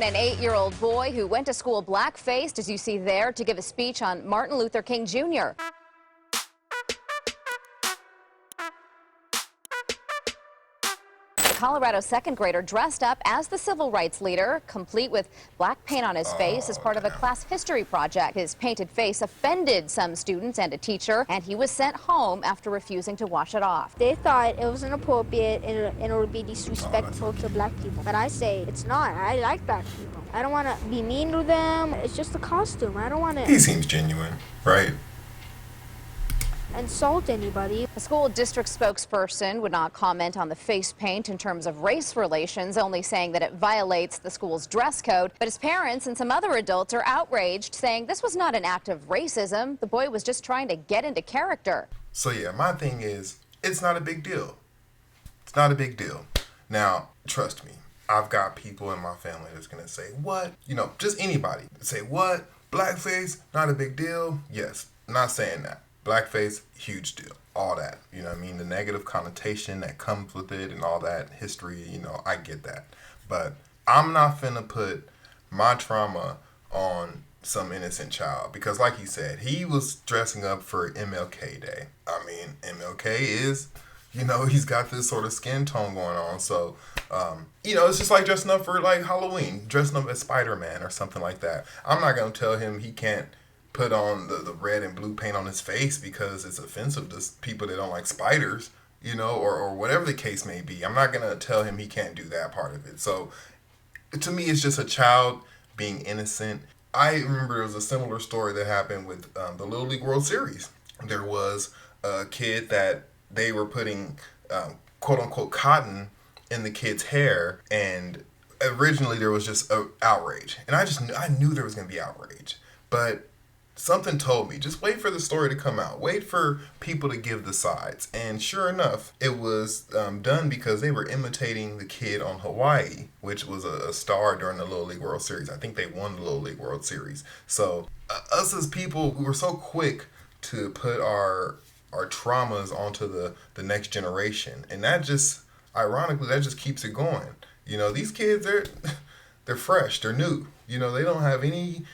An 8-year-old boy who went to school black-faced, as you see there, to give a speech on Martin Luther King Jr. The Colorado second grader dressed up as the civil rights leader, complete with black paint on his face as part of a class history project. His painted face offended some students and a teacher, and he was sent home after refusing to wash it off. They thought it was inappropriate and it would be disrespectful to black people. But I say it's not. I like black people. I don't want to be mean to them. It's just a costume. I don't want to. He seems genuine, right? Insult anybody. The school district spokesperson would not comment on the face paint in terms of race relations, only saying that it violates the school's dress code. But his parents and some other adults are outraged, saying this was not an act of racism. The boy was just trying to get into character. So yeah, my thing is, it's not a big deal. It's not a big deal. Now, trust me, I've got people in my family that's going to say, what? You know, just anybody. Say, what? Blackface, not a big deal? Yes, not saying that. Blackface, huge deal. All that. You know what I mean? The negative connotation that comes with it and all that history, you know, I get that. But I'm not finna put my trauma on some innocent child. Because like he said, he was dressing up for MLK Day. I mean, MLK is, you know, he's got this sort of skin tone going on. So, you know, it's just like dressing up for like Halloween, dressing up as Spider-Man or something like that. I'm not going to tell him he can't put on the red and blue paint on his face because it's offensive to people that don't like spiders, you know, or whatever the case may be. I'm not going to tell him he can't do that part of it. So to me, it's just a child being innocent. I remember there was a similar story that happened with the Little League World Series. There was a kid that they were putting quote unquote cotton in the kid's hair, and originally there was just outrage, and I knew there was going to be outrage, but something told me, just wait for the story to come out. Wait for people to give the sides. And sure enough, it was done because they were imitating the kid on Hawaii, which was a star during the Little League World Series. I think they won the Little League World Series. So us as people, we were so quick to put our traumas onto the next generation. And that just, ironically, that just keeps it going. You know, these kids, they're fresh, they're new. You know, they don't have any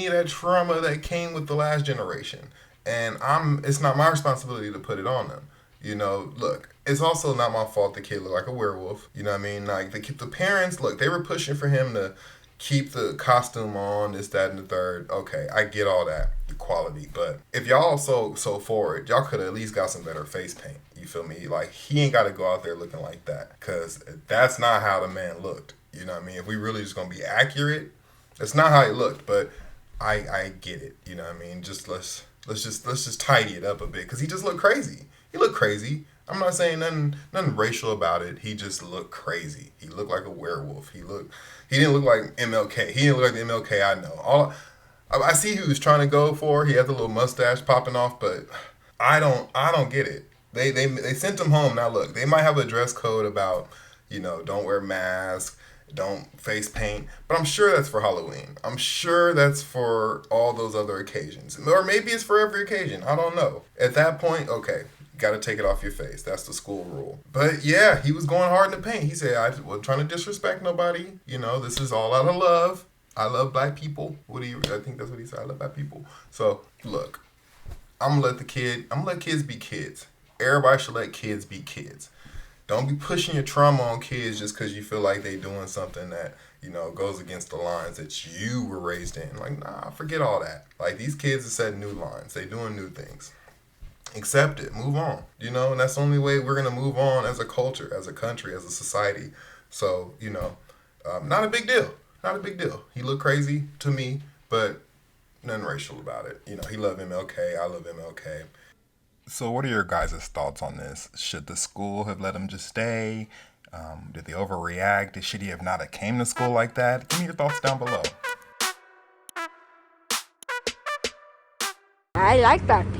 of that trauma that came with the last generation. And it's not my responsibility to put it on them. You know, look, it's also not my fault the kid looked like a werewolf. You know what I mean? Like, the parents, look, they were pushing for him to keep the costume on, this, that, and the third. Okay, I get all that, equality. But if y'all so for it, y'all could have at least got some better face paint. You feel me? Like, he ain't got to go out there looking like that. Because that's not how the man looked. You know what I mean? If we really just going to be accurate, that's not how he looked. But I get it, you know what I mean? Just let's just tidy it up a bit, because he just looked crazy. He looked crazy. I'm not saying nothing racial about it. He just looked crazy. He looked like a werewolf. He didn't look like MLK. He didn't look like the MLK I know. I see who he was trying to go for. He had the little mustache popping off, but I don't get it. They sent him home. Now look, they might have a dress code about, you know, don't wear masks, don't face paint, but I'm sure that's for Halloween. I'm sure that's for all those other occasions. Or maybe it's for every occasion. I don't know. At that point, okay, you got to take it off your face. That's the school rule. But yeah, he was going hard in the paint. He said, I wasn't trying to disrespect nobody. You know, this is all out of love. I love black people. I think that's what he said. I love black people. So look, I'm gonna let kids be kids. Everybody should let kids be kids. Don't be pushing your trauma on kids just because you feel like they doing something that, you know, goes against the lines that you were raised in. Like, nah, forget all that. Like, these kids are setting new lines. They doing new things. Accept it. Move on. You know, and that's the only way we're going to move on as a culture, as a country, as a society. So, you know, not a big deal. Not a big deal. He looked crazy to me, but nothing racial about it. You know, he loved MLK. I love MLK. So what are your guys' thoughts on this? Should the school have let him just stay? Did they overreact? Should he have not have came to school like that? Give me your thoughts down below. I like black people.